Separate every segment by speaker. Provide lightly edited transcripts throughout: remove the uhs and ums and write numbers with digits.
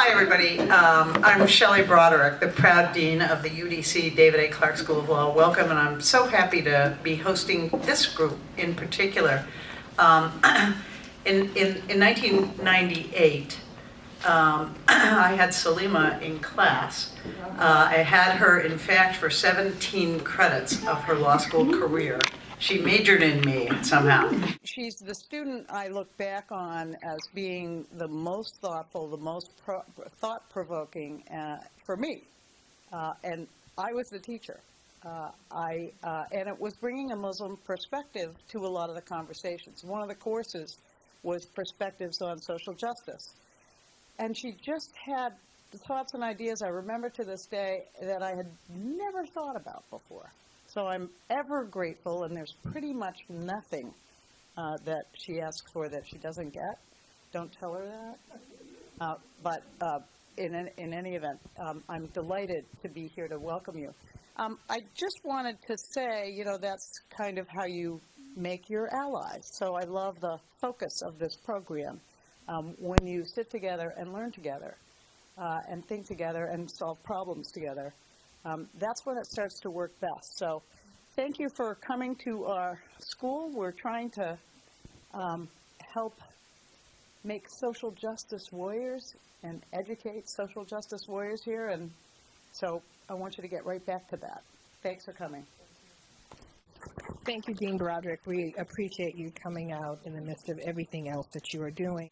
Speaker 1: Hi, everybody. I'm Shelley Broderick, the proud dean of the UDC David A. Clark School of Law. Welcome, and I'm so happy to be hosting this group in particular. In 1998, I had Saleema in class. I had her, in fact, for 17 credits of her law school career. She majored in me somehow. She's the student I look back on as being the most thoughtful, the most thought-provoking for me. And I was the teacher. And it was bringing a Muslim perspective to a lot of the conversations. One of the courses was Perspectives on Social Justice. And she just had the thoughts and ideas, I remember to this day, that I had never thought about before. So I'm ever grateful, and there's pretty much nothing that she asks for that she doesn't get. Don't tell her that. But in any event, I'm delighted to be here to welcome you. I just wanted to say, you know, that's kind of how you make your allies. So I love the focus of this program. When you sit together and learn together and think together and solve problems together, that's when it starts to work best. So thank you for coming to our school. We're trying to help make social justice warriors and educate social justice warriors here. And so I want you to get right back to that. Thanks for coming.
Speaker 2: Thank you, Dean Broderick. We appreciate you coming out in the midst of everything else that you are doing.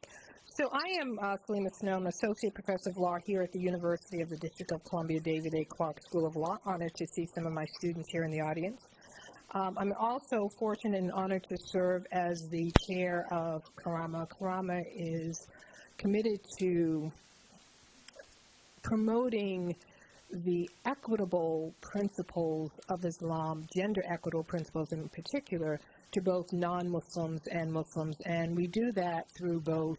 Speaker 2: So I am Saleema Snow, an associate professor of law here at the University of the District of Columbia David A. Clark School of Law. Honored to see some of my students here in the audience. I'm also fortunate and honored to serve as the chair of KARAMAH. KARAMAH is committed to promoting the equitable principles of Islam, gender equitable principles in particular, to both non-Muslims and Muslims. And we do that through both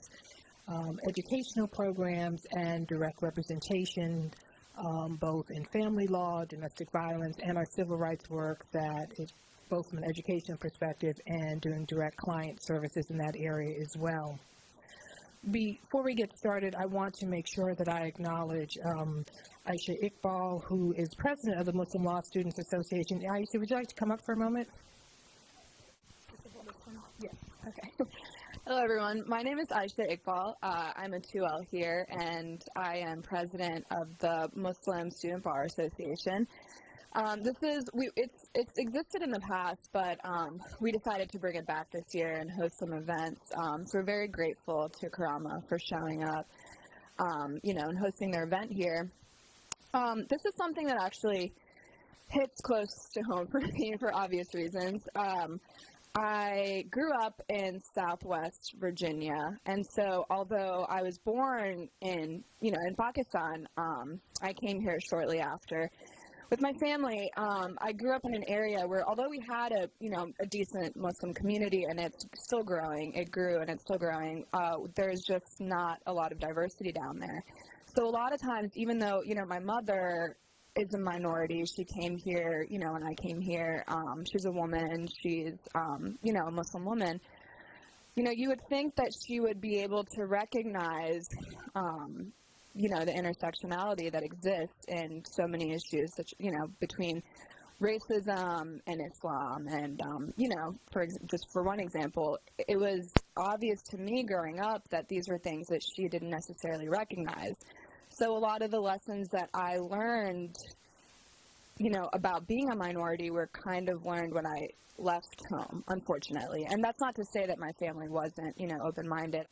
Speaker 2: educational programs and direct representation, both in family law, domestic violence, and our civil rights work that is both from an educational perspective and doing direct client services in that area as well. Before we get started, I want to make sure that I acknowledge Aisha Iqbal, who is president of the Muslim Law Students Association. Aisha, would you like to come up for a moment?
Speaker 3: Yeah, okay. Hello, everyone. My name is Aisha Iqbal. I'm a 2L here, and I am president of the Muslim Student Bar Association. It's existed in the past, but we decided to bring it back this year and host some events. So we're very grateful to KARAMAH for showing up, and hosting their event here. This is something that actually hits close to home for me for obvious reasons. I grew up in Southwest Virginia, and so although I was born in Pakistan, I came here shortly after. With my family, I grew up in an area where, although we had a decent Muslim community, and it's still growing, it grew and it's still growing, there's just not a lot of diversity down there. So a lot of times, even though, my mother is a minority, she came here, when I came here, she's a woman, she's, a Muslim woman, you would think that she would be able to recognize, the intersectionality that exists in so many issues, such, between racism and Islam. And, just for one example, it was obvious to me growing up that these were things that she didn't necessarily recognize. So a lot of the lessons that I learned, about being a minority were kind of learned when I left home, unfortunately. And that's not to say that my family wasn't, open-minded.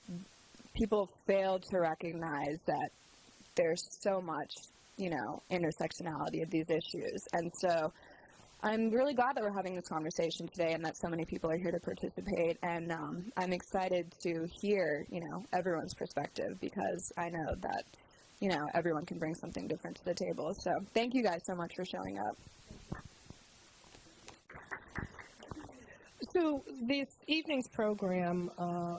Speaker 3: People failed to recognize that there's so much, intersectionality of these issues. And so I'm really glad that we're having this conversation today and that so many people are here to participate. And I'm excited to hear, everyone's perspective, because I know that, everyone can bring something different to the table. So thank you guys so much for showing up.
Speaker 2: So this evening's program,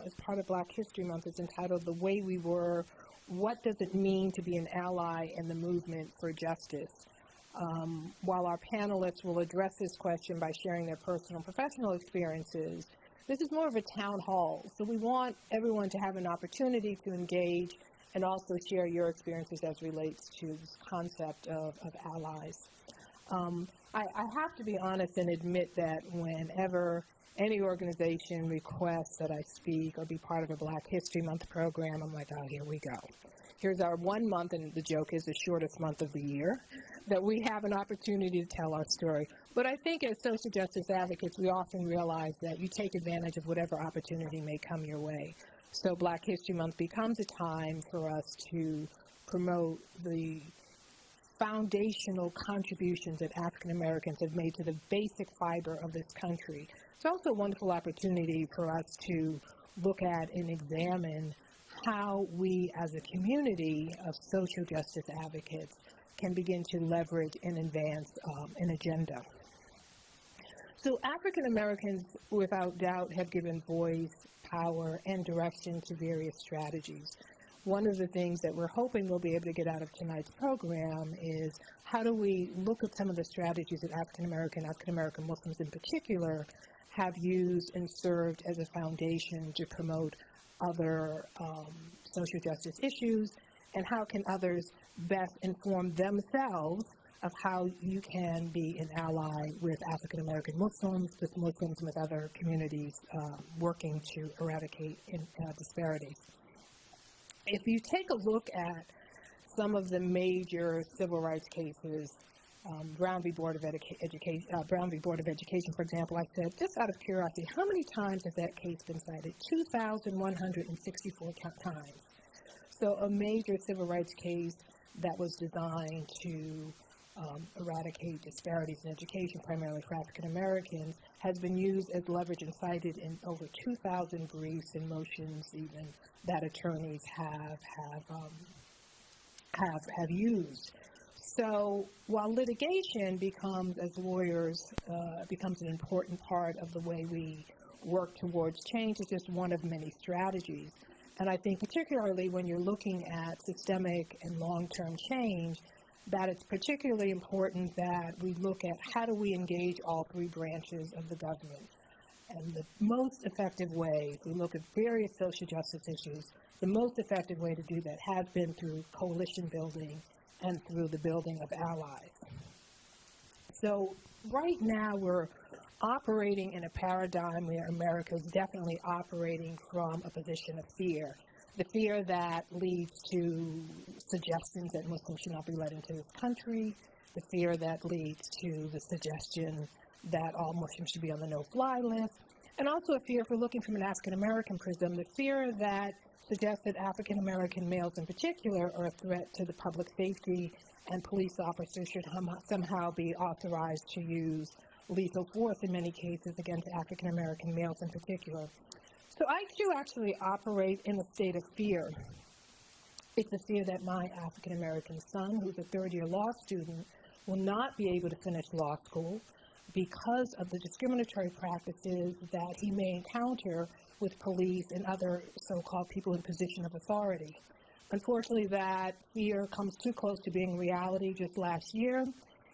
Speaker 2: as part of Black History Month, is entitled The Way We Were, What Does It Mean to Be an Ally in the Movement for Justice? While our panelists will address this question by sharing their personal and professional experiences, this is more of a town hall. So we want everyone to have an opportunity to engage and also share your experiences as relates to this concept of allies. I have to be honest and admit that whenever any organization requests that I speak or be part of a Black History Month program, I'm like, oh, here we go. Here's our 1 month, and the joke is the shortest month of the year, that we have an opportunity to tell our story. But I think as social justice advocates, we often realize that you take advantage of whatever opportunity may come your way. So Black History Month becomes a time for us to promote the foundational contributions that African Americans have made to the basic fiber of this country. It's also a wonderful opportunity for us to look at and examine how we as a community of social justice advocates can begin to leverage and advance an agenda. So African Americans, without doubt, have given voice, power, and direction to various strategies. One of the things that we're hoping we'll be able to get out of tonight's program is how do we look at some of the strategies that African American Muslims in particular, have used and served as a foundation to promote other social justice issues, and how can others best inform themselves of how you can be an ally with African American Muslims, with other communities working to eradicate disparities. If you take a look at some of the major civil rights cases, Brown v. Board of Education, for example, I said, just out of curiosity, how many times has that case been cited? 2,164 times. So a major civil rights case that was designed to eradicate disparities in education, primarily for African Americans, has been used as leverage and cited in over 2,000 briefs and motions even that attorneys have used. So while litigation becomes, as lawyers, becomes an important part of the way we work towards change, it's just one of many strategies. And I think particularly when you're looking at systemic and long-term change, that it's particularly important that we look at how do we engage all three branches of the government. And the most effective way, if we look at various social justice issues, the most effective way to do that has been through coalition building and through the building of allies. So right now we're operating in a paradigm where America is definitely operating from a position of fear. The fear that leads to suggestions that Muslims should not be let into this country, the fear that leads to the suggestion that all Muslims should be on the no-fly list, and also a fear, if we're looking from an African-American prism, the fear that suggests that African-American males in particular are a threat to the public safety, and police officers should somehow be authorized to use lethal force in many cases against African-American males in particular. So I do actually operate in a state of fear. It's a fear that my African-American son, who's a third-year law student, will not be able to finish law school because of the discriminatory practices that he may encounter with police and other so-called people in position of authority. Unfortunately, that fear comes too close to being reality. Just last year,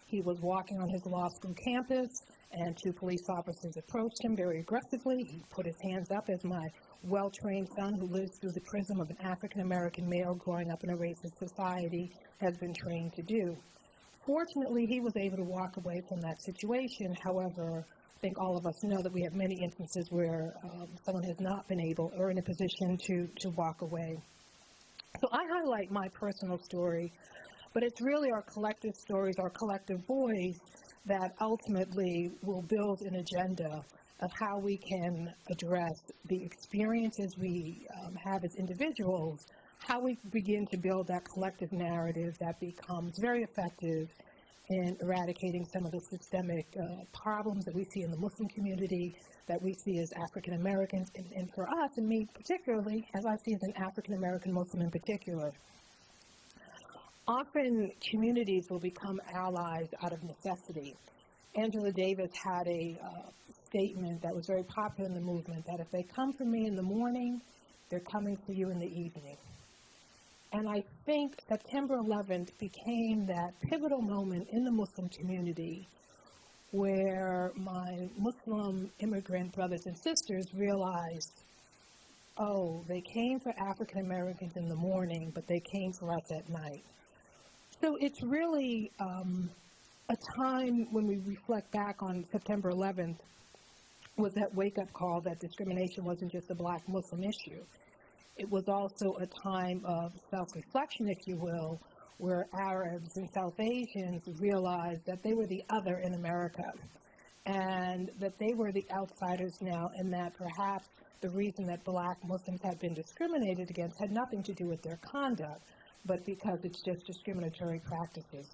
Speaker 2: he was walking on his law school campus, and two police officers approached him very aggressively. He put his hands up, as my well-trained son, who lives through the prism of an African-American male growing up in a racist society, has been trained to do. Fortunately, he was able to walk away from that situation. However, I think all of us know that we have many instances where someone has not been able or in a position to walk away. So I highlight my personal story, but it's really our collective stories, our collective voice, that ultimately will build an agenda of how we can address the experiences we have as individuals, how we begin to build that collective narrative that becomes very effective in eradicating some of the systemic problems that we see in the Muslim community, that we see as African Americans, and for us, and me particularly, as I see as an African American Muslim in particular. Often communities will become allies out of necessity. Angela Davis had a statement that was very popular in the movement, that if they come for me in the morning, they're coming for you in the evening. And I think September 11th became that pivotal moment in the Muslim community where my Muslim immigrant brothers and sisters realized oh, they came for African Americans in the morning, but they came for us at night. So it's really a time when we reflect back on September 11th was that wake-up call that discrimination wasn't just a black Muslim issue. It was also a time of self-reflection, if you will, where Arabs and South Asians realized that they were the other in America and that they were the outsiders now, and that perhaps the reason that black Muslims had been discriminated against had nothing to do with their conduct, but because it's just discriminatory practices.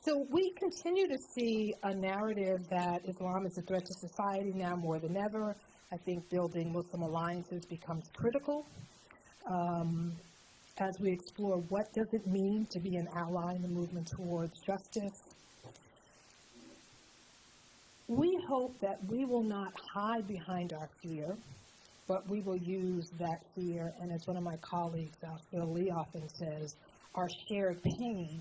Speaker 2: So we continue to see a narrative that Islam is a threat to society now more than ever. I think building Muslim alliances becomes critical as we explore what does it mean to be an ally in the movement towards justice. We hope that we will not hide behind our fear, but we will use that fear, and as one of my colleagues, Phil Lee, often says, our shared pain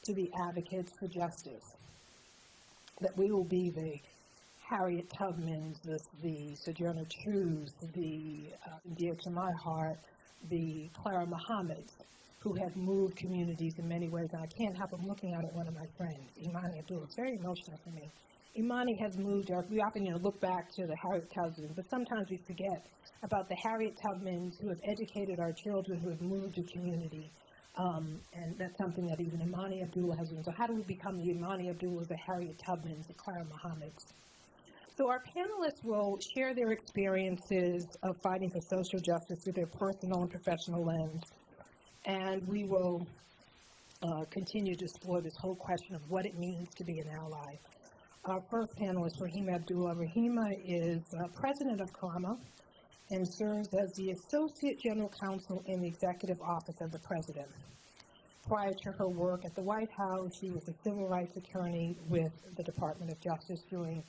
Speaker 2: to be advocates for justice. That we will be the Harriet Tubmans, the Sojourner Truths, the, dear to my heart, the Clara Muhammads, who have moved communities in many ways. And I can't help but looking out at one of my friends, Imani Abdulaleem. It's very emotional for me. Imani has moved, we often look back to the Harriet Tubmans, but sometimes we forget about the Harriet Tubmans who have educated our children, who have moved to community. And that's something that even Imani Abdullah has done. So how do we become the Imani Abdullah, the Harriet Tubmans, the Clara Muhammads? So our panelists will share their experiences of fighting for social justice through their personal and professional lens. And we will continue to explore this whole question of what it means to be an ally. Our first panelist, Raheemah Abdulaleem. Raheemah is president of Karama and serves as the Associate General Counsel in the Executive Office of the President. Prior to her work at the White House, she was a civil rights attorney with the Department of Justice, doing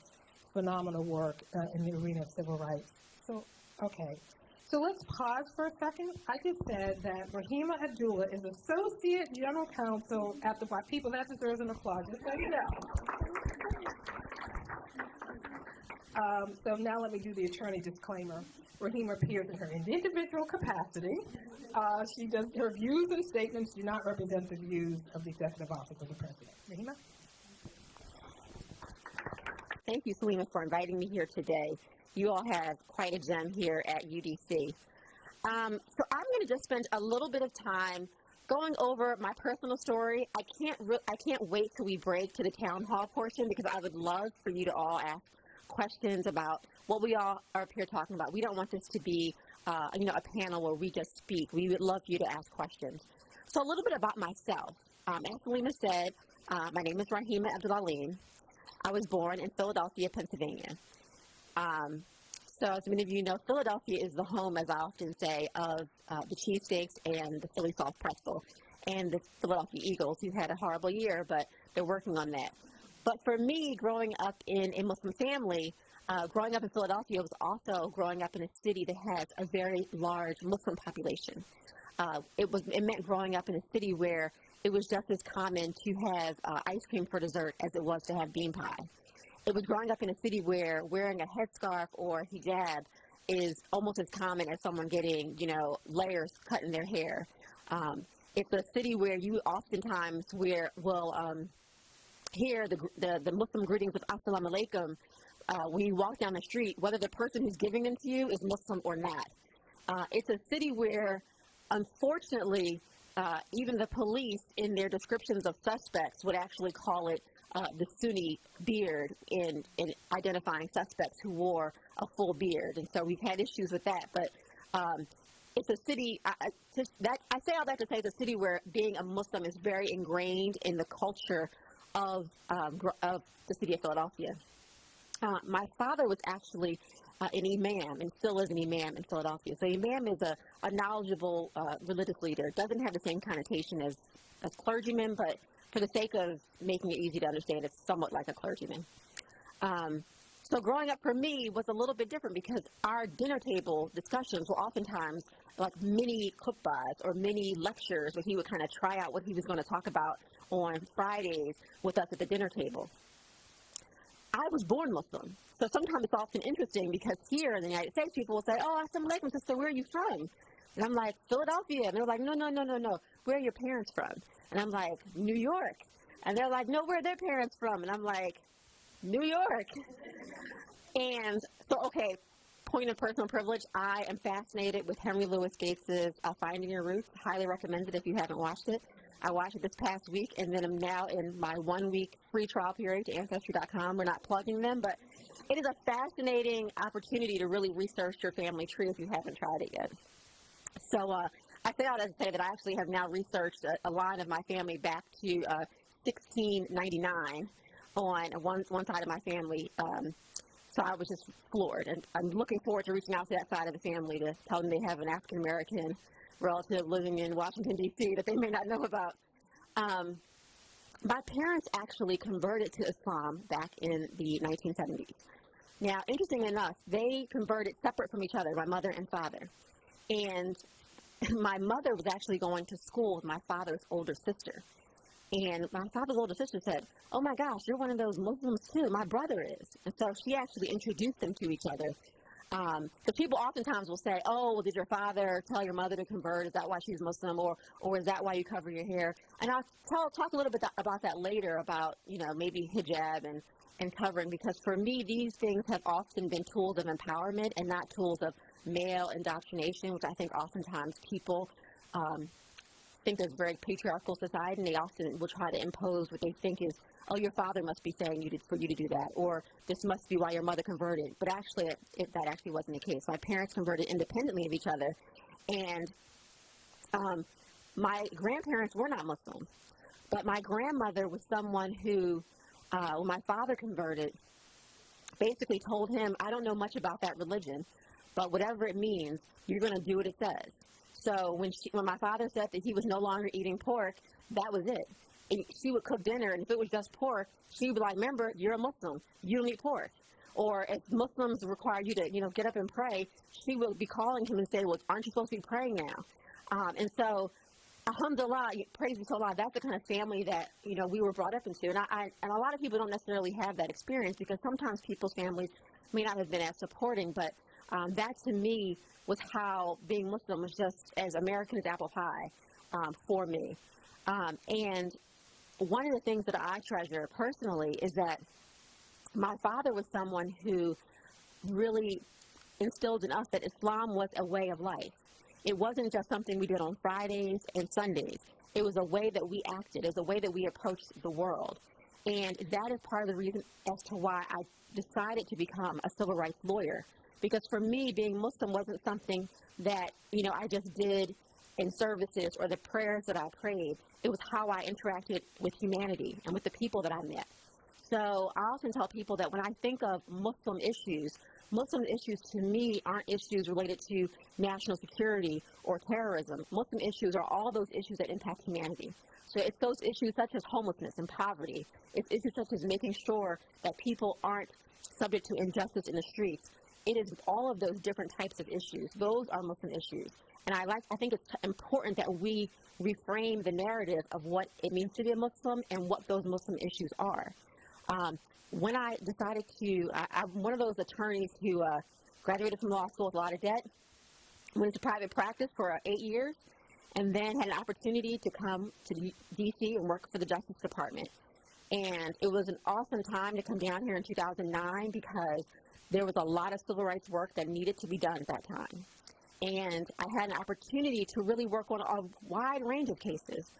Speaker 2: phenomenal work in the arena of civil rights. So, okay. So let's pause for a second. I just said that Raheemah Abdulaleem is Associate General Counsel at the Black People. That deserves an applause, just so you know. So now let me do the attorney disclaimer. Raheemah appears in her individual capacity. Her views and statements do not represent the views of the Executive Office of the President. Raheemah?
Speaker 4: Thank you, Saleema, for inviting me here today. You all have quite a gem here at UDC. So I'm going to just spend a little bit of time going over my personal story. I can't wait till we break to the town hall portion, because I would love for you to all ask questions about what we all are up here talking about. We don't want this to be, a panel where we just speak. We would love for you to ask questions. So a little bit about myself. As Saleema said, my name is Raheemah Abdulaleem. I was born in Philadelphia, Pennsylvania. So as many of you know, Philadelphia is the home, as I often say, of the cheesesteaks and the Philly soft pretzel, and the Philadelphia Eagles, who had a horrible year, but they're working on that. But for me, growing up in a Muslim family, growing up in Philadelphia was also growing up in a city that has a very large Muslim population. It meant growing up in a city where it was just as common to have ice cream for dessert as it was to have bean pie. It was growing up in a city where wearing a headscarf or hijab is almost as common as someone getting, layers cut in their hair. It's a city where you oftentimes will hear the Muslim greetings of Assalamu alaikum when you walk down the street, whether the person who's giving them to you is Muslim or not. It's a city where, unfortunately, even the police, in their descriptions of suspects, would actually call it the Sunni beard in identifying suspects who wore a full beard. And so we've had issues with that. But it's a city, I say all that to say it's a city where being a Muslim is very ingrained in the culture of the city of Philadelphia. My father was actually an imam, and still is an imam in Philadelphia. So imam is a knowledgeable religious leader. It doesn't have the same connotation as clergyman, but for the sake of making it easy to understand, it's somewhat like a clergyman. So growing up for me was a little bit different, because our dinner table discussions were oftentimes like mini khutbahs or mini lectures where he would kind of try out what he was going to talk about on Fridays with us at the dinner table. I was born Muslim. So sometimes it's often interesting because here in the United States, people will say, oh, assalamu alaikum, sister, where are you from? And I'm like, Philadelphia. And they're like, no. Where are your parents from? And I'm like, New York. And they're like, no, where are their parents from? And I'm like, New York. And so, okay, point of personal privilege, I am fascinated with Henry Louis Gates' Finding Your Roots. Highly recommend it if you haven't watched it. I watched it this past week, and then I'm now in my 1-week free trial period to Ancestry.com. We're not plugging them, but it is a fascinating opportunity to really research your family tree if you haven't tried it yet. So I say all that to say that I actually have now researched a line of my family back to 1699 on one side of my family. So I was just floored, and I'm looking forward to reaching out to that side of the family to tell them they have an African-American relative living in Washington, D.C. that they may not know about. My parents actually converted to Islam back in the 1970s. Now, interesting enough, they converted separate from each other, my mother and father. And my mother was actually going to school with my father's older sister. And my father's older sister said, oh my gosh, you're one of those Muslims too. My brother is. And so she actually introduced them to each other. Because people oftentimes will say, oh, well, did your father tell your mother to convert? Is that why she's Muslim? Or is that why you cover your hair? And I'll talk a little bit about that later, about, maybe hijab and covering. Because for me, these things have often been tools of empowerment and not tools of male indoctrination, which I think oftentimes people think there's a very patriarchal society, and they often will try to impose what they think is, oh, your father must be saying for you to do that, or this must be why your mother converted. But actually, that actually wasn't the case. My parents converted independently of each other, and my grandparents were not Muslim. But my grandmother was someone who, when my father converted, basically told him, I don't know much about that religion, but whatever it means, you're going to do what it says. So when my father said that he was no longer eating pork, that was it. And she would cook dinner, and if it was just pork, she would be like, remember, you're a Muslim. You don't eat pork. Or if Muslims require you to, get up and pray, she would be calling him and say, well, aren't you supposed to be praying now? And so, alhamdulillah, praise be to Allah, that's the kind of family that, we were brought up into. And a lot of people don't necessarily have that experience because sometimes people's families may not have been as supporting, but that to me was how being Muslim was just as American as apple pie for me. And one of the things that I treasure personally is that my father was someone who really instilled in us that Islam was a way of life. It wasn't just something we did on Fridays and Sundays. It was a way that we acted. It was a way that we approached the world. And that is part of the reason as to why I decided to become a civil rights lawyer. Because for me, being Muslim wasn't something that, I just did in services or the prayers that I prayed. It was how I interacted with humanity and with the people that I met. So I often tell people that when I think of Muslim issues to me aren't issues related to national security or terrorism. Muslim issues are all those issues that impact humanity. So it's those issues such as homelessness and poverty. It's issues such as making sure that people aren't subject to injustice in the streets. It is all of those different types of issues. Those are Muslim issues. And I think it's important that we reframe the narrative of what it means to be a Muslim and what those Muslim issues are. When I decided I'm one of those attorneys who graduated from law school with a lot of debt, went into private practice for 8 years, and then had an opportunity to come to D.C. and work for the Justice Department. And it was an awesome time to come down here in 2009 because there was a lot of civil rights work that needed to be done at that time. And I had an opportunity to really work on a wide range of cases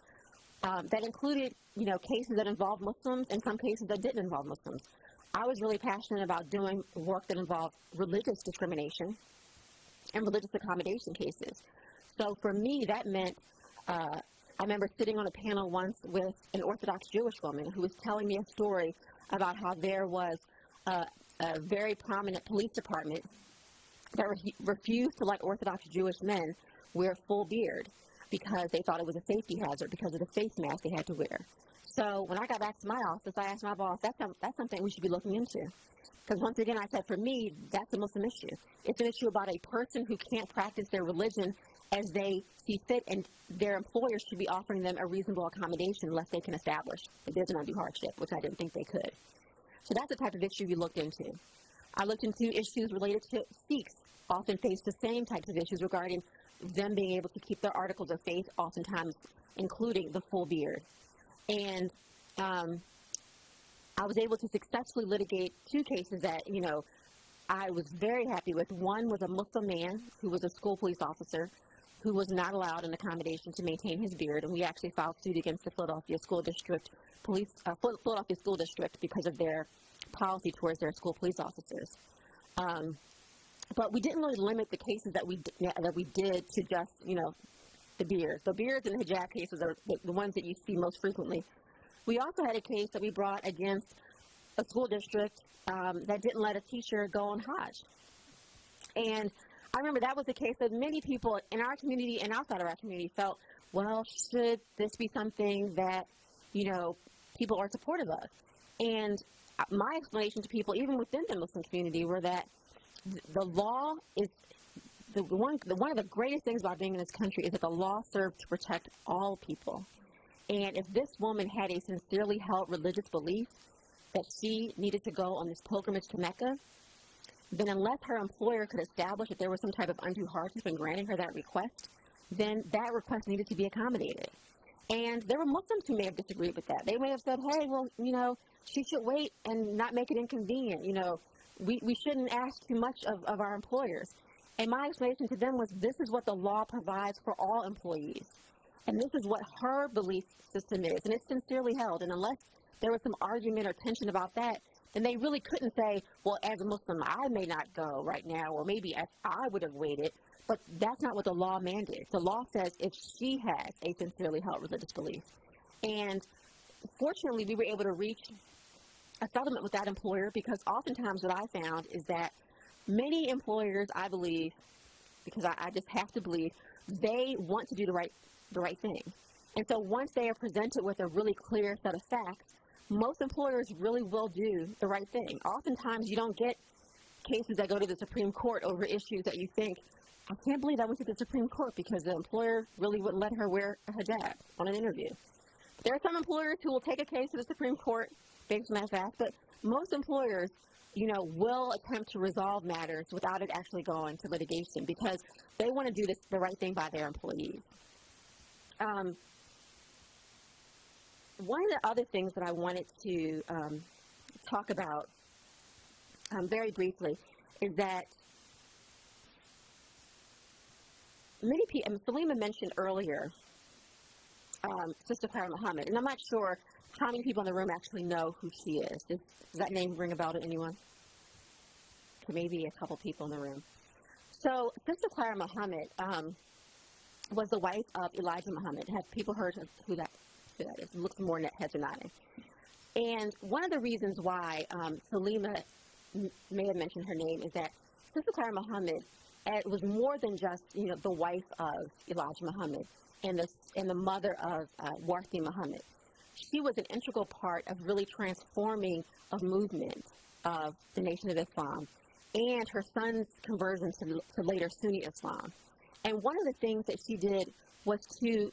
Speaker 4: that included, cases that involved Muslims and some cases that didn't involve Muslims. I was really passionate about doing work that involved religious discrimination and religious accommodation cases. So for me, that meant I remember sitting on a panel once with an Orthodox Jewish woman who was telling me a story about how there was a very prominent police department that refused to let Orthodox Jewish men wear full beard because they thought it was a safety hazard because of the face mask they had to wear. So when I got back to my office, I asked my boss, that's something we should be looking into. Because once again, I said, for me, that's a Muslim issue. It's an issue about a person who can't practice their religion as they see fit, and their employers should be offering them a reasonable accommodation unless they can establish that there's an undue hardship, which I didn't think they could. So that's the type of issue we looked into. I looked into issues related to Sikhs, often face the same types of issues regarding them being able to keep their articles of faith, oftentimes including the full beard. And I was able to successfully litigate 2 cases that, I was very happy with. One was a Muslim man who was a school police officer who was not allowed an accommodation to maintain his beard, and we actually filed suit against the Philadelphia School District Philadelphia School District because of their policy towards their school police officers. But we didn't really limit the cases that we did to just, the beards. The beards and the hijab cases are the ones that you see most frequently. We also had a case that we brought against a school district that didn't let a teacher go on Hajj. And I remember that was the case that many people in our community and outside of our community felt, well, should this be something that, people are supportive of? And my explanation to people, even within the Muslim community, were that the law is one of the greatest things about being in this country is that the law serves to protect all people. And if this woman had a sincerely held religious belief that she needed to go on this pilgrimage to Mecca, then unless her employer could establish that there was some type of undue hardship in granting her that request, then that request needed to be accommodated. And there were Muslims who may have disagreed with that. They may have said, hey, well, she should wait and not make it inconvenient. We shouldn't ask too much of our employers. And my explanation to them was, this is what the law provides for all employees. And this is what her belief system is. And it's sincerely held. And unless there was some argument or tension about that, then they really couldn't say, well, as a Muslim, I may not go right now, or maybe I would have waited. But that's not what the law mandates. The law says if she has a sincerely held religious belief. And fortunately, we were able to reach a settlement with that employer, because oftentimes what I found is that many employers, I believe, because I just have to believe, they want to do the right thing. And so once they are presented with a really clear set of facts, most employers really will do the right thing. Oftentimes you don't get cases that go to the Supreme Court over issues that you think, I can't believe I went to the Supreme Court because the employer really wouldn't let her wear a hijab on an interview. There are some employers who will take a case to the Supreme Court based on that fact, but most employers, will attempt to resolve matters without it actually going to litigation, because they want to do the right thing by their employees. One of the other things that I wanted to talk about very briefly is that many people, Saleema mentioned earlier, Sister Karama, and I'm not sure how many people in the room actually know who she is. Does that name ring a bell to anyone? Okay, maybe a couple people in the room. So Sister Clara Muhammad was the wife of Elijah Muhammad. Have people heard of who that is? It looks more heads are nodding. And one of the reasons why Saleema may have mentioned her name is that Sister Clara Muhammad was more than just the wife of Elijah Muhammad and the mother of Warthi Muhammad. She was an integral part of really transforming a movement of the Nation of Islam and her son's conversion to later Sunni Islam. And one of the things that she did was to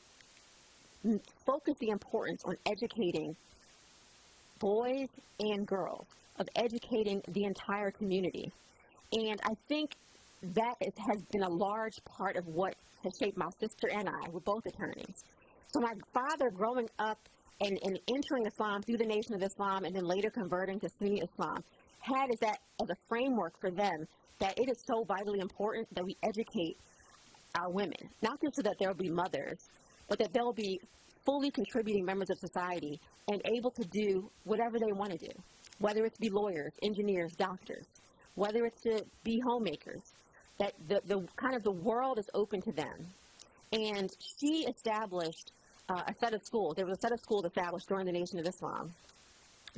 Speaker 4: focus the importance on educating boys and girls, of educating the entire community. And I think that has been a large part of what has shaped my sister and I. We're both attorneys. So my father, growing up and entering Islam through the Nation of Islam and then later converting to Sunni Islam, had as a framework for them that it is so vitally important that we educate our women, not just so that there will be mothers, but that they'll be fully contributing members of society and able to do whatever they want to do, whether it's be lawyers, engineers, doctors, whether it's to be homemakers, that the world is open to them. And she established a set of schools. There was a set of schools established during the Nation of Islam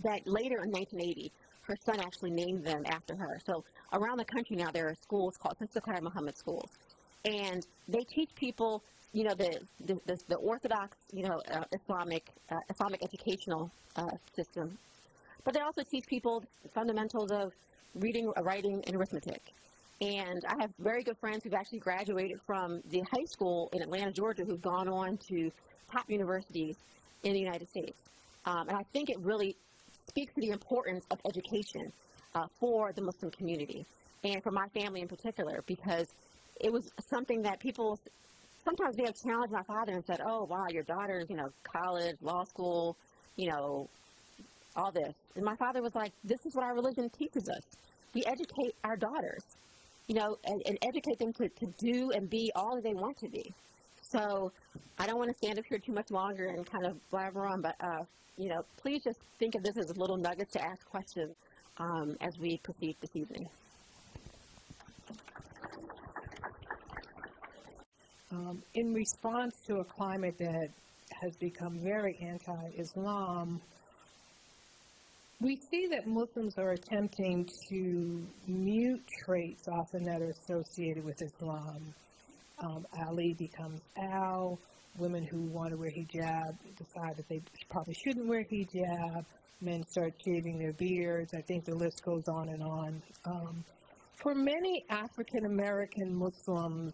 Speaker 4: that later in 1980, her son actually named them after her. So around the country now, there are schools called Sister Clara Muhammad schools. And they teach people, the orthodox, Islamic educational system. But they also teach people fundamentals of reading, writing, and arithmetic. And I have very good friends who've actually graduated from the high school in Atlanta, Georgia, who've gone on to top universities in the United States. And I think it really speaks to the importance of education for the Muslim community and for my family in particular, because it was something that people sometimes they have challenged my father and said, "Oh, wow, your daughter's, college, law school, all this." And my father was like, "This is what our religion teaches us. We educate our daughters, and educate them to do and be all that they want to be." So I don't want to stand up here too much longer and kind of blabber on, but, please just think of this as little nuggets to ask questions as we proceed this evening.
Speaker 2: In response to a climate that has become very anti-Islam, we see that Muslims are attempting to mute traits often that are associated with Islam. Ali becomes Al. Women who want to wear hijab decide that they probably shouldn't wear hijab. Men start shaving their beards. I think the list goes on and on. For many African American Muslims,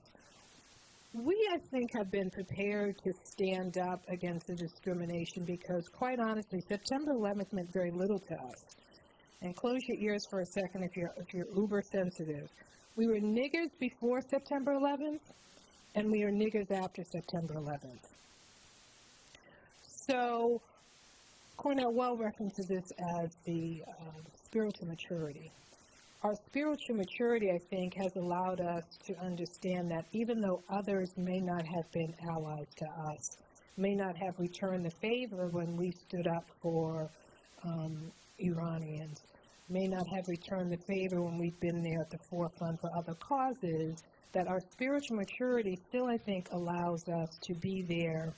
Speaker 2: we, I think, have been prepared to stand up against the discrimination because, quite honestly, September 11th meant very little to us. And close your ears for a second if you're uber sensitive. We were niggers before September 11th, and we are niggers after September 11th. So Cornell Well references this as the spiritual maturity. Our spiritual maturity, I think, has allowed us to understand that even though others may not have been allies to us, may not have returned the favor when we stood up for Iranians, may not have returned the favor when we've been there at the forefront for other causes, that our spiritual maturity still, I think, allows us to be there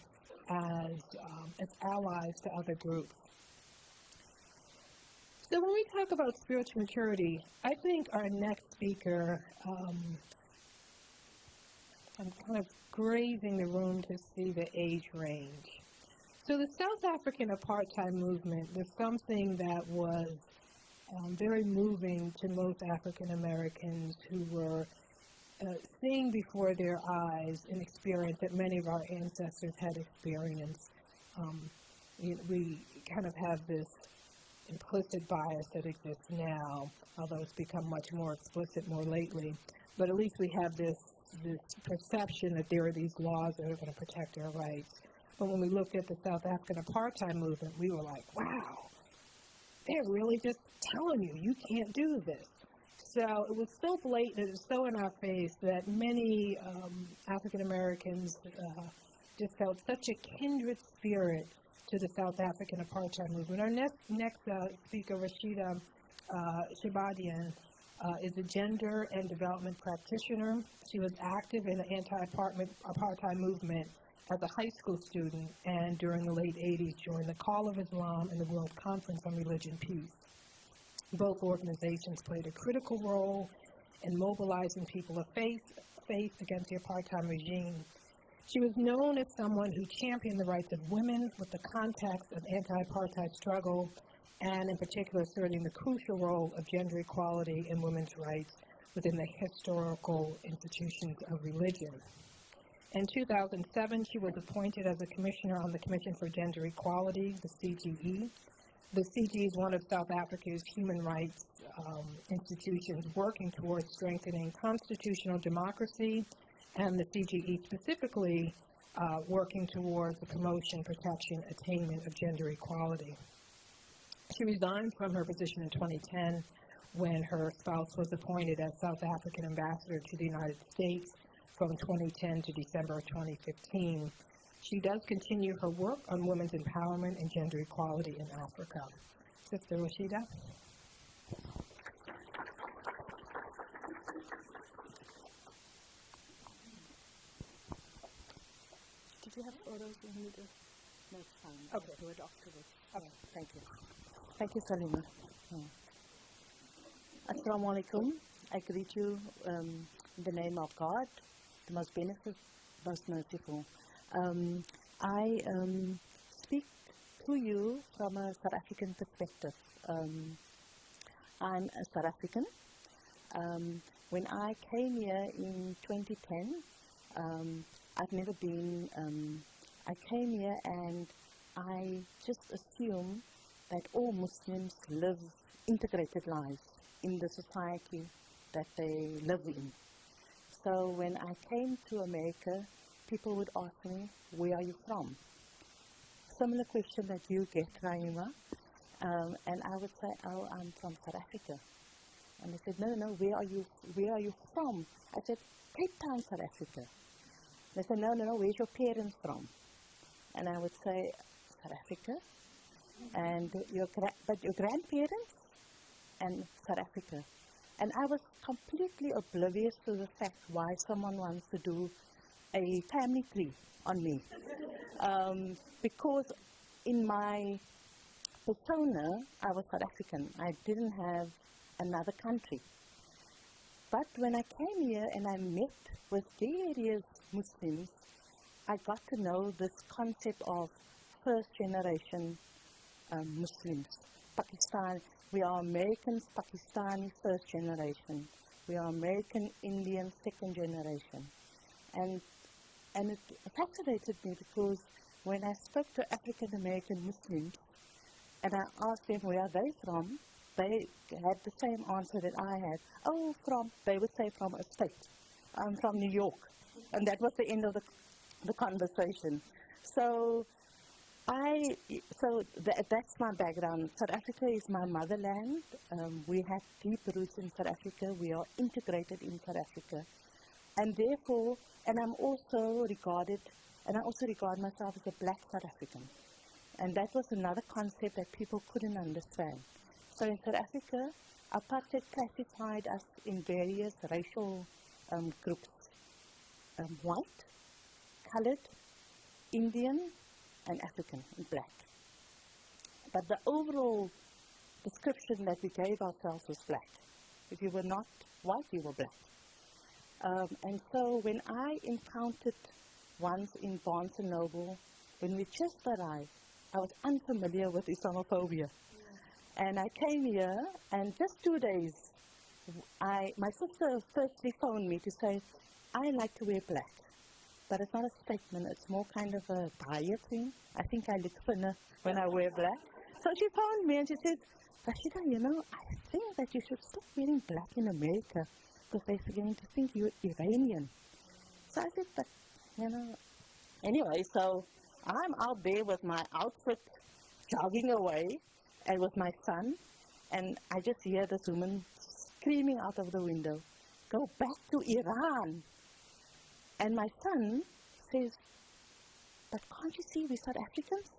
Speaker 2: as allies to other groups. So when we talk about spiritual maturity, I think our next speaker, I'm kind of grazing the room to see the age range. So the South African apartheid movement was something that was very moving to most African Americans who were seeing before their eyes an experience that many of our ancestors had experienced. We kind of have this implicit bias that exists now, although it's become much more explicit more lately. But at least we have this perception that there are these laws that are going to protect our rights. But when we looked at the South African apartheid movement, we were like, wow, they're really just telling you, you can't do this. So it was so blatant, it was so in our face that many African Americans just felt such a kindred spirit to the South African apartheid movement. Our next speaker, Rosieda Shabodien, is a gender and development practitioner. She was active in the anti-apartheid movement as a high school student and during the late 80s joined the Call of Islam and the World Conference on Religion Peace. Both organizations played a critical role in mobilizing people of faith against the apartheid regime. She was known as someone who championed the rights of women with the context of anti-apartheid struggle and in particular asserting the crucial role of gender equality and women's rights within the historical institutions of religion. In 2007, she was appointed as a commissioner on the Commission for Gender Equality, the CGE. The CGE is one of South Africa's human rights institutions working towards strengthening constitutional democracy, and the CGE specifically working towards the promotion, protection, attainment of gender equality. She resigned from her position in 2010 when her spouse was appointed as South African ambassador to the United States from 2010 to December of 2015. She does continue her work on women's empowerment and gender equality in Africa. Sister Rosieda.
Speaker 5: Did you have photos you need to? No, it's fine.
Speaker 2: Okay.
Speaker 5: Do it afterwards.
Speaker 2: Okay.
Speaker 5: Thank you. Thank you, Saleema. Assalamu alaikum. I greet you in the name of God, the most beneficent, most merciful. I speak to you from a South African perspective. I'm a South African. When I came here in 2010, I've never been, I came here and I just assumed that all Muslims live integrated lives in the society that they live in. So when I came to America, people would ask me, where are you from? Similar question that you get, Raheemah. And I would say, oh, I'm from South Africa. And they said, no, where are you from? I said, Cape Town, South Africa. They said, no, where's your parents from? And I would say, South Africa. And but your grandparents? And South Africa. And I was completely oblivious to the fact why someone wants to do a family tree on me. Because in my persona, I was South African. I didn't have another country. But when I came here and I met with various Muslims, I got to know this concept of first generation Muslims. Pakistan, we are Americans, Pakistani first generation. We are American Indian second generation. And it fascinated me because when I spoke to African American Muslims and I asked them where are they from, they had the same answer that I had. Oh, they would say from a state. I'm from New York. And that was the end of the conversation. So that's my background. South Africa is my motherland. We have deep roots in South Africa. We are integrated in South Africa. And therefore, I also regard myself as a black South African. And that was another concept that people couldn't understand. So in South Africa, apartheid classified us in various racial groups. White, colored, Indian, and African, and black. But the overall description that we gave ourselves was black. If you were not white, you were black. And so when I encountered once in Barnes & Noble, when we just arrived, I was unfamiliar with Islamophobia. And I came here, and just 2 days, my sister firstly phoned me to say, I like to wear black. But it's not a statement, it's more kind of a diet thing. I think I look thinner when I wear black. So she phoned me and she said, Rosieda, I think that you should stop wearing black in America because they're going to think you're Iranian. So I said, but, Anyway, so I'm out there with my outfit jogging away and with my son, and I just hear this woman screaming out of the window, go back to Iran. And my son says, but can't you see we're South Africans?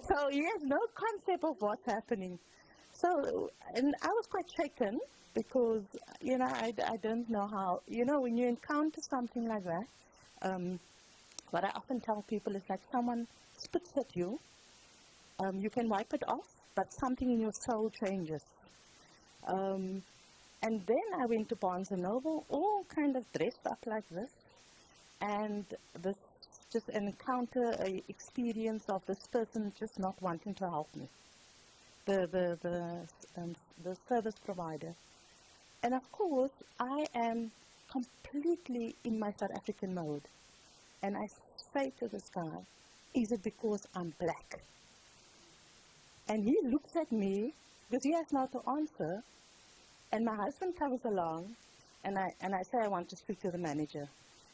Speaker 5: So he has no concept of what's happening. So, and I was quite shaken because, I don't know how, when you encounter something like that, what I often tell people is like someone spits at you, you can wipe it off, but something in your soul changes. And then I went to Barnes & Noble, all kind of dressed up like this, and this just an encounter, an experience of this person just not wanting to help me, the service provider. And of course, I am completely in my South African mode. And I say to this guy, is it because I'm black? And he looks at me, because he has not to answer, and my husband comes along, and I say I want to speak to the manager.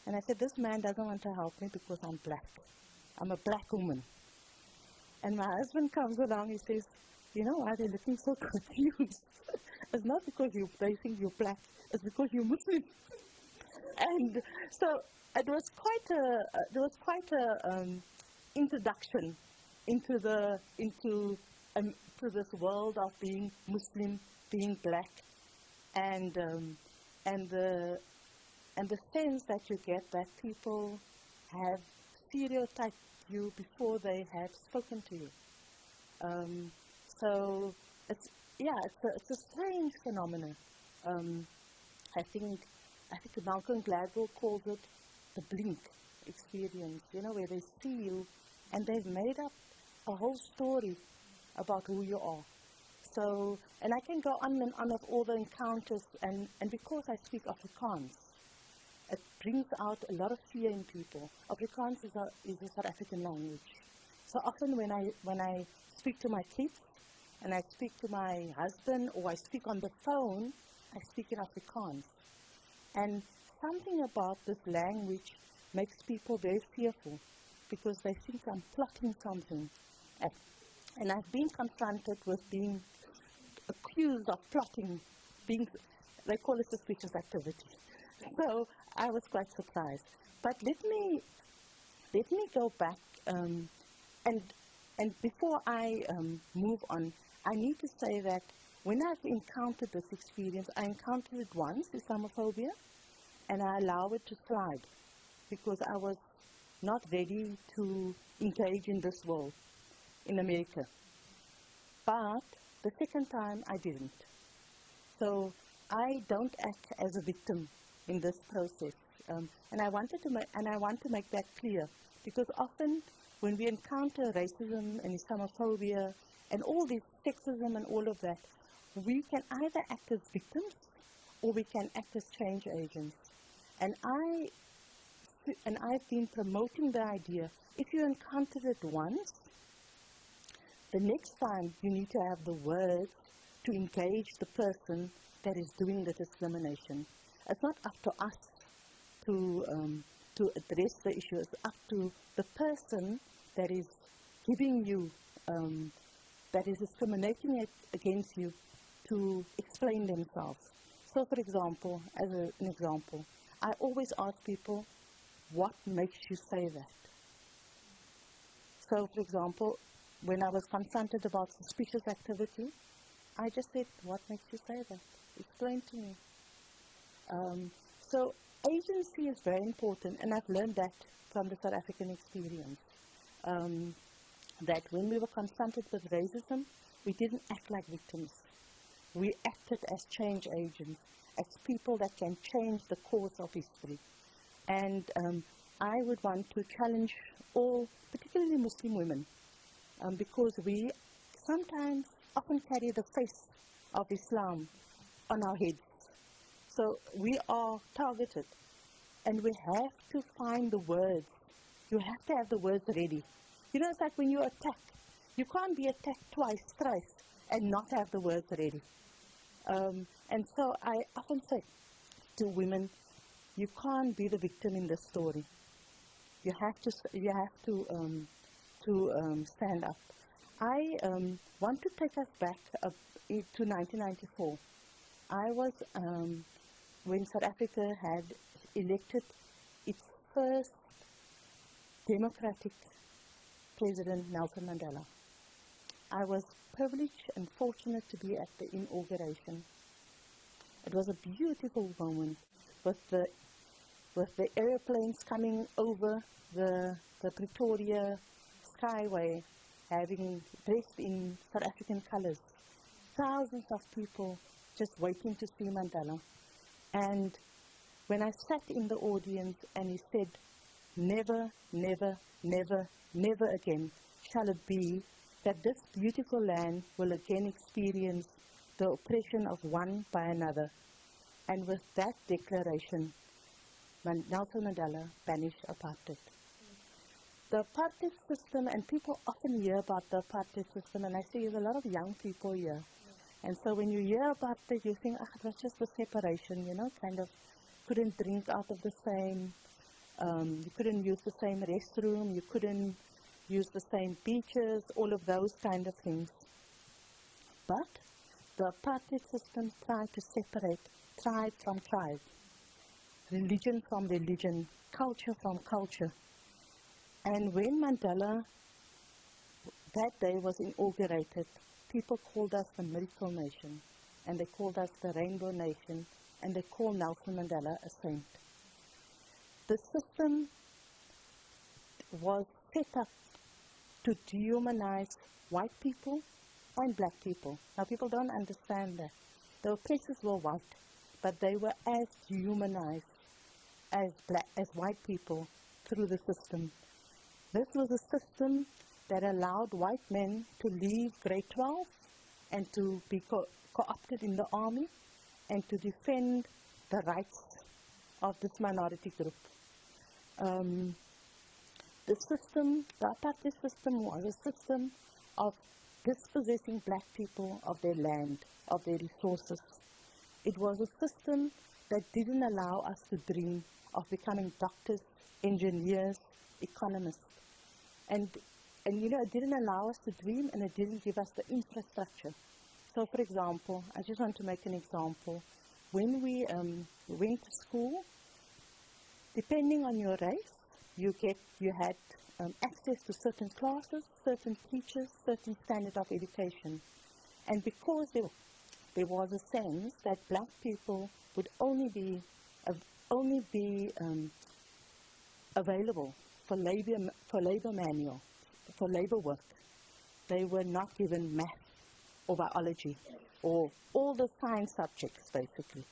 Speaker 5: And I said, this man doesn't want to help me because I'm black. I'm a black woman. And my husband comes along, he says, why they're looking so confused? It's not because they think you're black, it's because you're Muslim. And so it was quite a introduction into this world of being Muslim, being black, and the sense that you get that people have stereotyped you before they have spoken to you. So it's a strange phenomenon. I think Malcolm Gladwell calls it the blink experience, where they see you and they've made up a whole story about who you are. So, and I can go on and on with all the encounters, and because I speak Afrikaans, it brings out a lot of fear in people. Afrikaans is a South African language. So often when I speak to my kids, and I speak to my husband or I speak on the phone, I speak in Afrikaans. And something about this language makes people very fearful because they think I'm plotting something. And I've been confronted with being accused of plotting, they call it suspicious activity. So I was quite surprised. But let me go back, and before I move on, I need to say that when I've encountered this experience, I encountered it once, Islamophobia, and I allow it to slide because I was not ready to engage in this world in America. But the second time, I didn't. So I don't act as a victim in this process, and I want to make that clear because often when we encounter racism and Islamophobia and all this sexism and all of that, we can either act as victims or we can act as change agents. And I've been promoting the idea, if you encounter it once, the next time you need to have the words to engage the person that is doing the discrimination. It's not up to us to address the issue. It's up to the person that is giving you, that is discriminating against you, to explain themselves. So, for example, as an example, I always ask people, what makes you say that? So, for example, when I was confronted about suspicious activity, I just said, what makes you say that? Explain to me. So agency is very important, and I've learned that from the South African experience. That when we were confronted with racism, we didn't act like victims. We acted as change agents, as people that can change the course of history. And I would want to challenge all, particularly Muslim women, because we sometimes often carry the face of Islam on our heads. So we are targeted, and we have to find the words. You have to have the words ready. You know, it's like when you attack. You can't be attacked twice, thrice, and not have the words ready. And so I often say to women, you can't be the victim in this story. You have to stand up. I want to take us back to 1994. I was when South Africa had elected its first democratic president, Nelson Mandela. I was privileged and fortunate to be at the inauguration. It was a beautiful moment with the airplanes coming over the Pretoria skyway, having dressed in South African colors. Thousands of people just waiting to see Mandela. And when I sat in the audience and he said, never, never, never, never again shall it be that this beautiful land will again experience the oppression of one by another. And with that declaration, Nelson Mandela banished apartheid. The apartheid system, and people often hear about the apartheid system, and I see there's a lot of young people here. And so when you hear about that, you think, it was just a separation, you know, kind of couldn't drink out of the same, you couldn't use the same restroom, you couldn't use the same beaches, all of those kind of things. But the apartheid system tried to separate tribe from tribe, religion from religion, culture from culture. And when Mandela, that day was inaugurated, people called us the Miracle Nation, and they called us the Rainbow Nation, and they called Nelson Mandela a saint. The system was set up to dehumanize white people and black people. Now, people don't understand that. The oppressors were white, but they were as dehumanized as white people through the system. This was a system that allowed white men to leave grade 12 and to be co-opted in the army and to defend the rights of this minority group. The apartheid system was a system of dispossessing black people of their land, of their resources. It was a system that didn't allow us to dream of becoming doctors, engineers, economists. And it didn't allow us to dream, and it didn't give us the infrastructure. So, for example, I just want to make an example. When we went to school, depending on your race, you had access to certain classes, certain teachers, certain standard of education. And because there was a sense that black people would only be available for labor manual, for labor work, they were not given math or biology or all the science subjects, basically,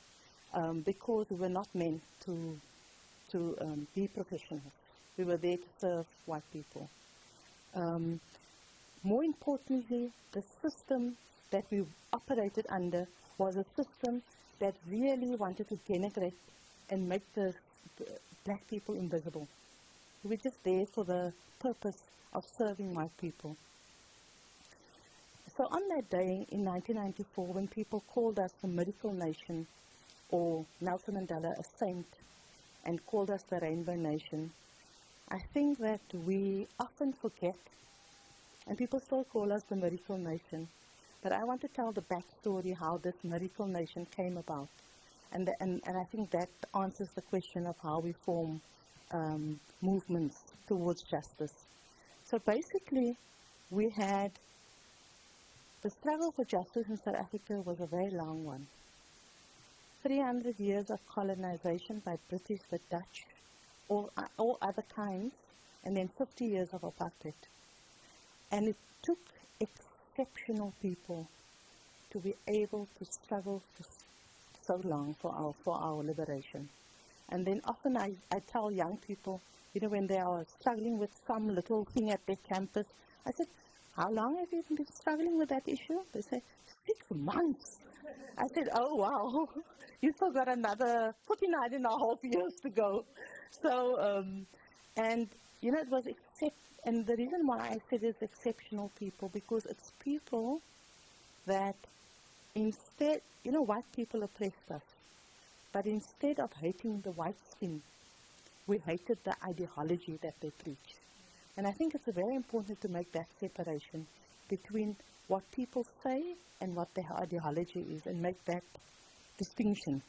Speaker 5: because we were not meant to be professionals. We were there to serve white people. More importantly, the system that we operated under was a system that really wanted to denigrate and make the black people invisible. We were just there for the purpose of serving white people. So on that day in 1994, when people called us the Miracle Nation, or Nelson Mandela a saint, and called us the Rainbow Nation, I think that we often forget, and people still call us the Miracle Nation, but I want to tell the backstory how this Miracle Nation came about. And I think that answers the question of how we form movements towards justice. So basically, we had the struggle for justice in South Africa was a very long one. 300 years of colonization by British, the Dutch, all other kinds, and then 50 years of apartheid. And it took exceptional people to be able to struggle for so long for our liberation. And then often I tell young people, when they are struggling with some little thing at their campus, I said, how long have you been struggling with that issue? They say, 6 months. I said, oh, wow, you still got another 49 and a half years to go. So, it was and the reason why I said it's exceptional people, because it's people that instead, white people oppressed us, but instead of hating the white skin, we hated the ideology that they preach. And I think it's very important to make that separation between what people say and what their ideology is, and make that distinction.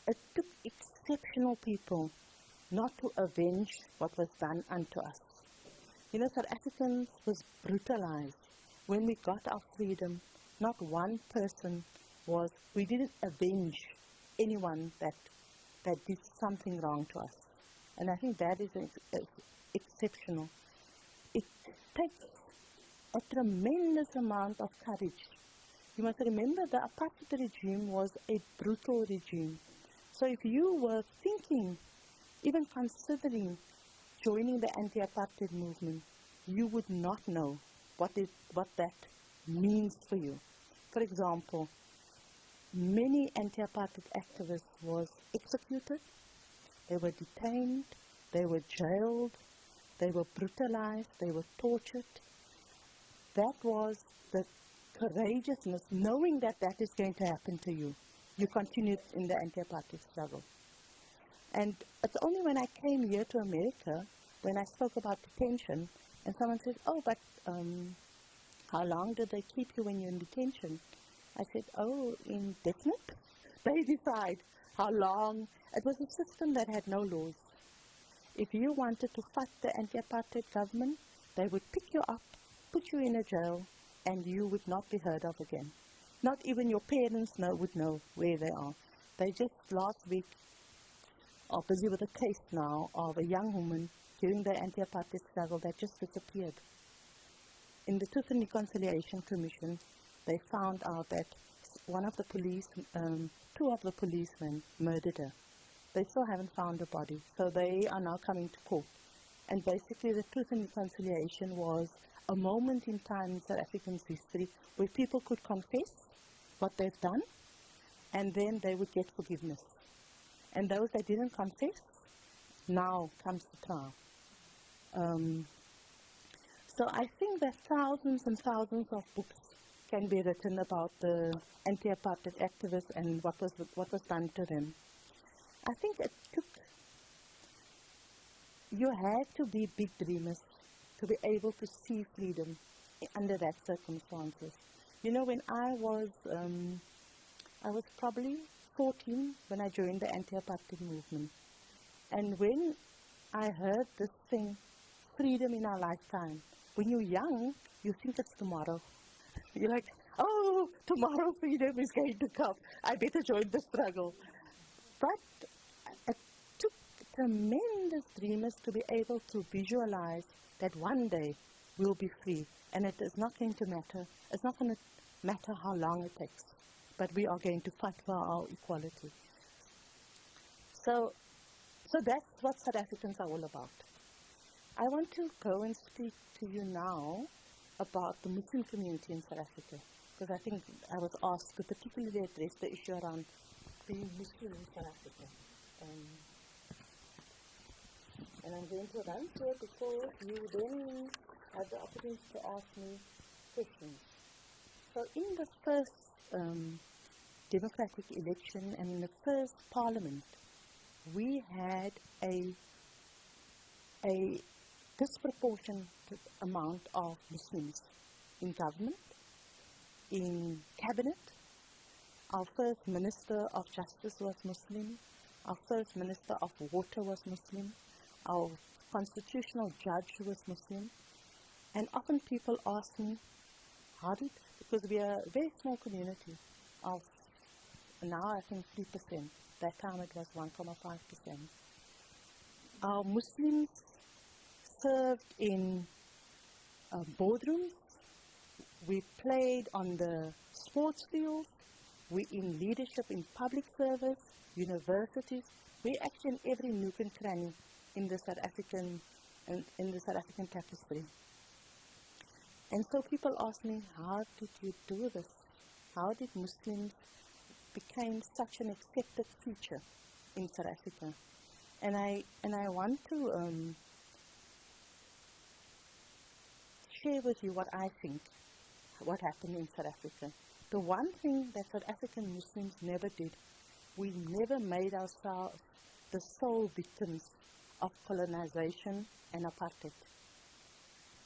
Speaker 5: It took exceptional people not to avenge what was done unto us. South Africans was brutalized. When we got our freedom, not one person we didn't avenge anyone that did something wrong to us. And I think that is exceptional. It takes a tremendous amount of courage. You must remember the apartheid regime was a brutal regime. So if you were thinking, even considering joining the anti-apartheid movement, you would not know what that means for you. For example, many anti-apartheid activists was executed, they were detained, they were jailed, they were brutalized, they were tortured. That was the courageousness, knowing that that is going to happen to you. You continued in the anti-apartheid struggle. And it's only when I came here to America, when I spoke about detention, and someone said, oh, but how long did they keep you when you're in detention? I said, oh, indefinite. They decide how long. It was a system that had no laws. If you wanted to fight the anti-apartheid government, they would pick you up, put you in a jail, and you would not be heard of again. Not even your parents would know where they are. They just last week are busy with a case now of a young woman during the anti-apartheid struggle that just disappeared. In the Truth and Reconciliation Commission, they found out that two of the policemen murdered her. They still haven't found her body, so they are now coming to court. And basically the Truth and Reconciliation was a moment in time in South African history where people could confess what they've done, and then they would get forgiveness. And those that didn't confess, now comes the trial. So I think that thousands and thousands of books can be written about the anti-apartheid activists and what was done to them. I think you had to be big dreamers to be able to see freedom under that circumstances. You know, when I was probably 14 when I joined the anti-apartheid movement. And when I heard this thing, freedom in our lifetime, when you're young, you think it's tomorrow. You're like, oh, tomorrow freedom is going to come. I better join the struggle. But it took tremendous dreamers to be able to visualize that one day we'll be free. And it is not going to matter. It's not going to matter how long it takes. But we are going to fight for our equality. So that's what South Africans are all about. I want to go and speak to you now about the Muslim community in South Africa, because I think I was asked to particularly address the issue around being Muslim in South Africa. And I'm going to run through it before you then have the opportunity to ask me questions. So in the first democratic election and in the first parliament, we had a disproportionate amount of Muslims in government, in cabinet. Our first Minister of Justice was Muslim. Our first Minister of Water was Muslim. Our constitutional judge was Muslim. And often people ask me, because we are a very small community of, now I think 3%. That time it was 1.5%. Our Muslims served in boardrooms. We played on the sports field. We in leadership in public service, universities. We actually in every nook and cranny in the South African tapestry. And so people ask me, how did you do this? How did Muslims become such an accepted feature in South Africa? And I want to share with you what I think, what happened in South Africa. The one thing that South African Muslims never did, we never made ourselves the sole victims of colonization and apartheid.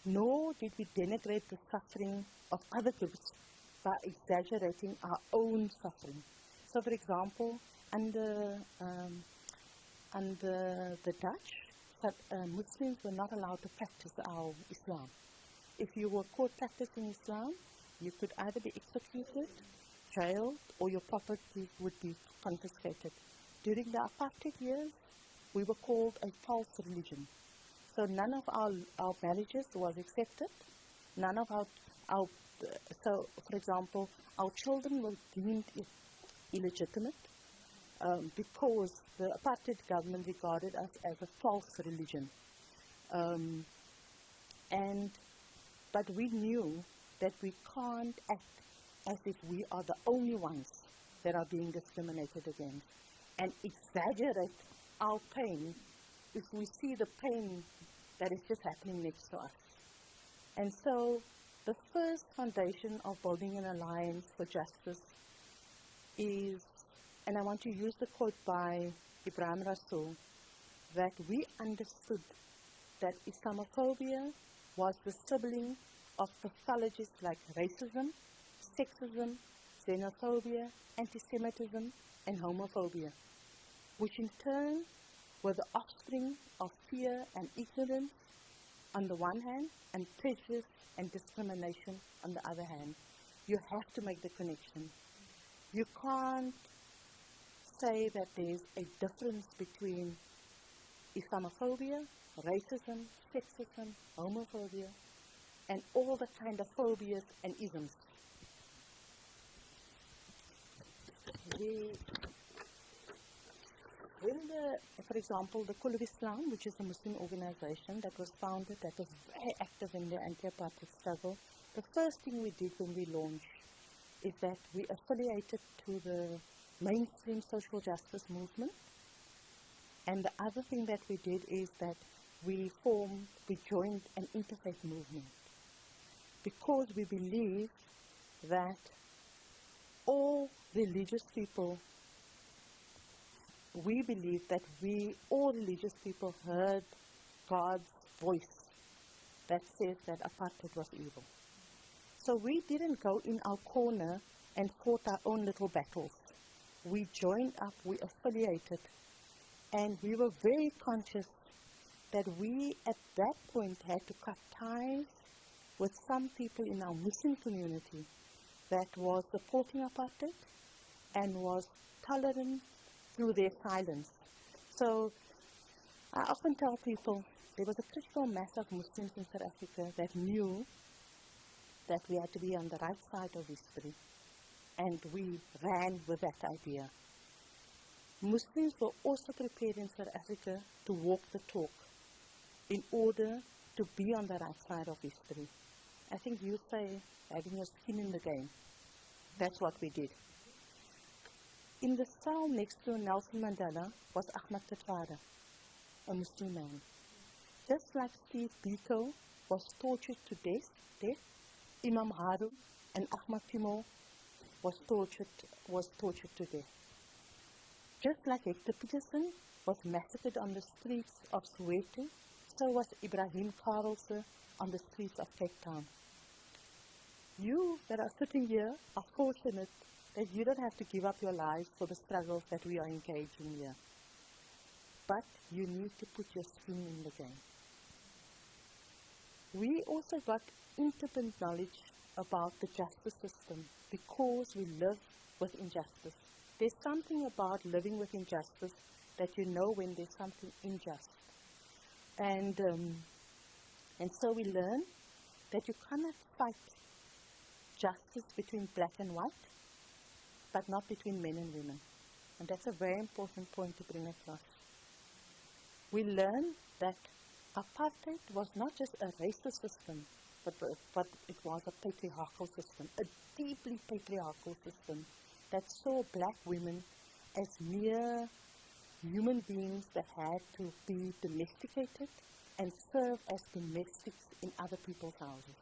Speaker 5: Nor did we denigrate the suffering of other groups by exaggerating our own suffering. So, for example, under the Dutch, Muslims were not allowed to practice our Islam. If you were caught practicing Islam, you could either be executed, jailed, or your property would be confiscated. During the apartheid years, we were called a false religion. So none of our marriages was accepted. None of so for example, our children were deemed illegitimate because the apartheid government regarded us as a false religion. But we knew that we can't act as if we are the only ones that are being discriminated against and exaggerate our pain if we see the pain that is just happening next to us. And so the first foundation of building an alliance for justice is, and I want to use the quote by Ibrahim Rasool, that we understood that Islamophobia was the sibling of pathologies like racism, sexism, xenophobia, anti-Semitism, and homophobia, which in turn were the offspring of fear and ignorance on the one hand, and prejudice and discrimination on the other hand. You have to make the connection. You can't say that there's a difference between Islamophobia, racism, sexism, homophobia, and all the kind of phobias and isms. For example, the Kul of Islam, which is a Muslim organization that was founded, that was very active in the anti-apartheid struggle, the first thing we did when we launched is that we affiliated to the mainstream social justice movement. And the other thing that we did is that we joined an interfaith movement because we believe that all religious people, all religious people heard God's voice that says that apartheid was evil. So we didn't go in our corner and fought our own little battles. We joined up, we affiliated, and we were very conscious that we at that point had to cut ties with some people in our Muslim community that was supporting apartheid and was tolerant through their silence. So I often tell people there was a critical mass of Muslims in South Africa that knew that we had to be on the right side of history, and we ran with that idea. Muslims were also prepared in South Africa to walk the talk in order to be on the right side of history. I think you say having your skin in the game. That's what we did. In the cell next to Nelson Mandela was Ahmad Katwada, a Muslim man. Just like Steve Biko was tortured to death, Imam Haru and Ahmad Timo was tortured to death. Just like Hector Peterson was massacred on the streets of Soweto, so was Ibrahim Karelse on the streets of Cape Town. You that are sitting here are fortunate that you don't have to give up your lives for the struggles that we are engaged in here. But you need to put your skin in the game. We also got intimate knowledge about the justice system because we live with injustice. There's something about living with injustice that you know when there's something unjust. And so we learn that you cannot fight justice between black and white, but not between men and women. And that's a very important point to bring across. We learn that apartheid was not just a racist system, but it was a patriarchal system, a deeply patriarchal system that saw black women as mere human beings that had to be domesticated and serve as domestics in other people's houses.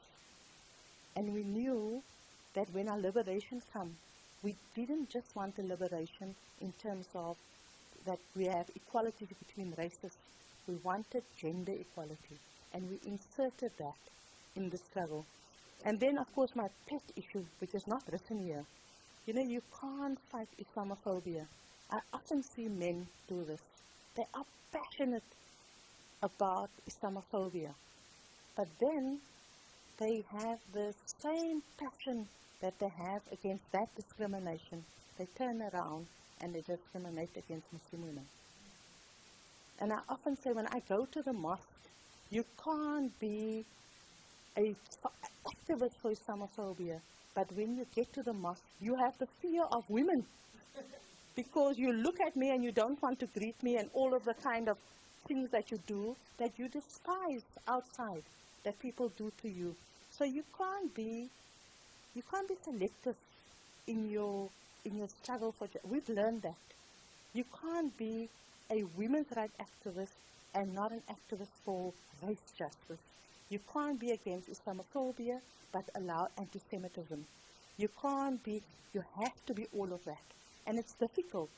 Speaker 5: And we knew that when our liberation came, we didn't just want a liberation in terms of that we have equality between races. We wanted gender equality, and we inserted that in the struggle. And then, of course, my pet issue, which is not written here, you can't fight Islamophobia. I often see men do this. They are passionate about Islamophobia, but then they have the same passion that they have against that discrimination. They turn around and they discriminate against Muslim women. And I often say when I go to the mosque, you can't be an activist for Islamophobia, but when you get to the mosque, you have the fear of women. Because you look at me and you don't want to greet me and all of the kind of things that you do that you despise outside that people do to you. So you can't be selective in your struggle for justice. We've learned that. You can't be a women's rights activist and not an activist for race justice. You can't be against Islamophobia but allow anti-Semitism. You have to be all of that. And it's difficult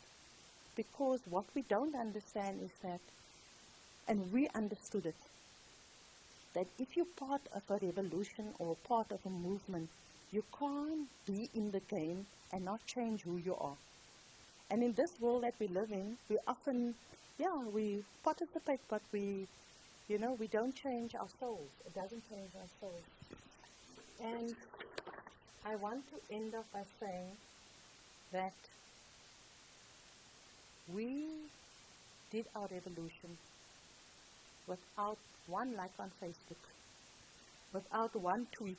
Speaker 5: because what we don't understand is that, and we understood it, that if you're part of a revolution or part of a movement, you can't be in the game and not change who you are. And in this world that we live in, we often, we participate, but we don't change our souls. It doesn't change our souls. And I want to end up by saying that we did our revolution without one like on Facebook, without one tweet,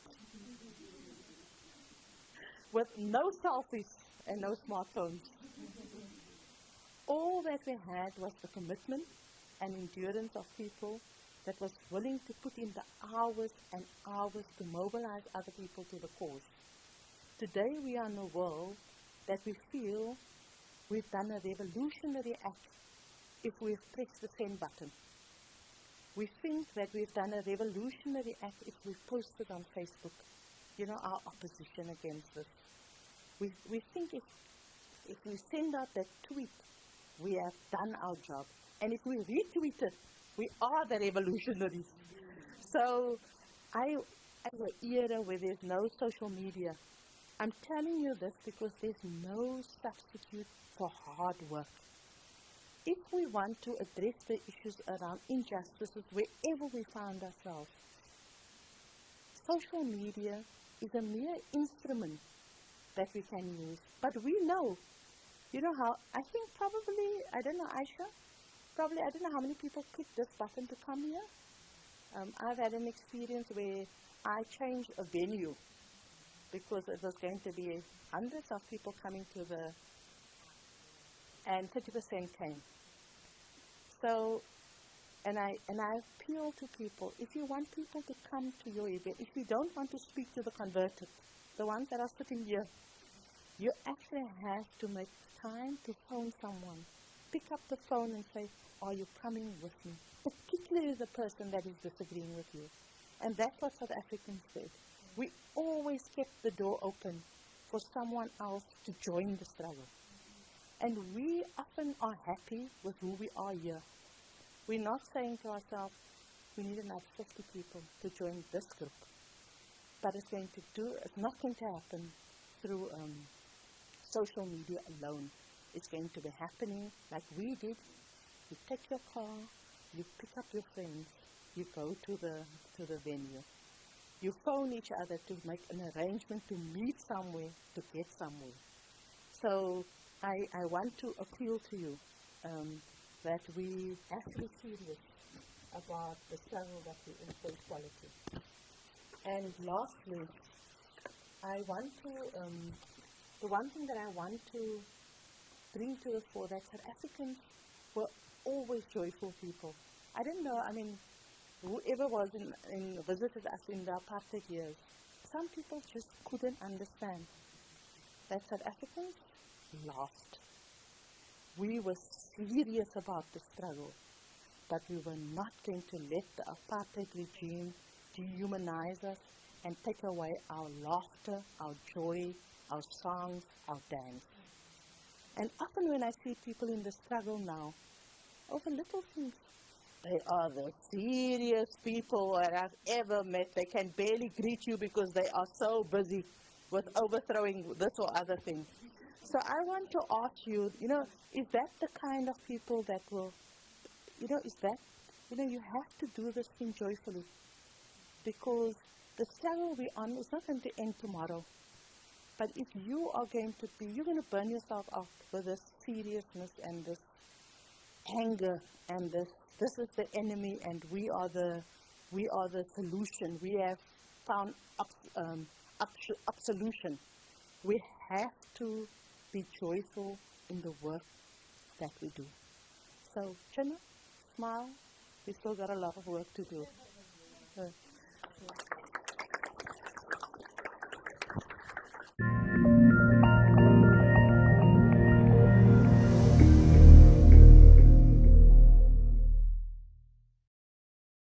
Speaker 5: with no selfies and no smartphones. All that we had was the commitment and endurance of people that was willing to put in the hours and hours to mobilize other people to the cause. Today we are in a world that we feel we've done a revolutionary act if we've pressed the send button. We think that we've done a revolutionary act if we post it on Facebook, our opposition against this. We think if we send out that tweet, we have done our job. And if we retweet it, we are the revolutionaries. So I have an era where there's no social media. I'm telling you this because there's no substitute for hard work. If we want to address the issues around injustices wherever we find ourselves, social media is a mere instrument that we can use. But we know, how, I think probably, I don't know, Aisha, I don't know how many people clicked this button to come here. I've had an experience where I changed a venue because it was going to be hundreds of people coming to and 30% came. So, and I appeal to people, if you want people to come to your event, if you don't want to speak to the converted, the ones that are sitting here, you actually have to make time to phone someone. Pick up the phone and say, are you coming with me? Particularly the person that is disagreeing with you. And that's what South Africans did. We always kept the door open for someone else to join the struggle. And we often are happy with who we are here. We're not saying to ourselves, we need another 50 people to join this group. But it's not going to happen through social media alone. It's going to be happening like we did. You take your car, you pick up your friends, you go to the venue. You phone each other to make an arrangement to meet somewhere, to get somewhere. So I want to appeal to you that we have to be serious about the struggle that we in for equality. And lastly, I want to, the one thing that I want to bring to the fore, that South Africans were always joyful people. I don't know, whoever was visited us in the apartheid years, some people just couldn't understand that South Africans laughed. We were serious about the struggle, but we were not going to let the apartheid regime dehumanize us and take away our laughter, our joy, our songs, our dance. And often when I see people in the struggle now, over little things, they are the serious people that I've ever met. They can barely greet you because they are so busy with overthrowing this or other thing. So I want to ask you, is that the kind of people that will, is that, you have to do this thing joyfully. Because the struggle we're on is not going to end tomorrow. But if you are going to you're going to burn yourself out with this seriousness and this anger and this is the enemy and we are the solution. We have found absolution. We have to be joyful in the work that we do. So, China, smile. We still got a lot of work to do.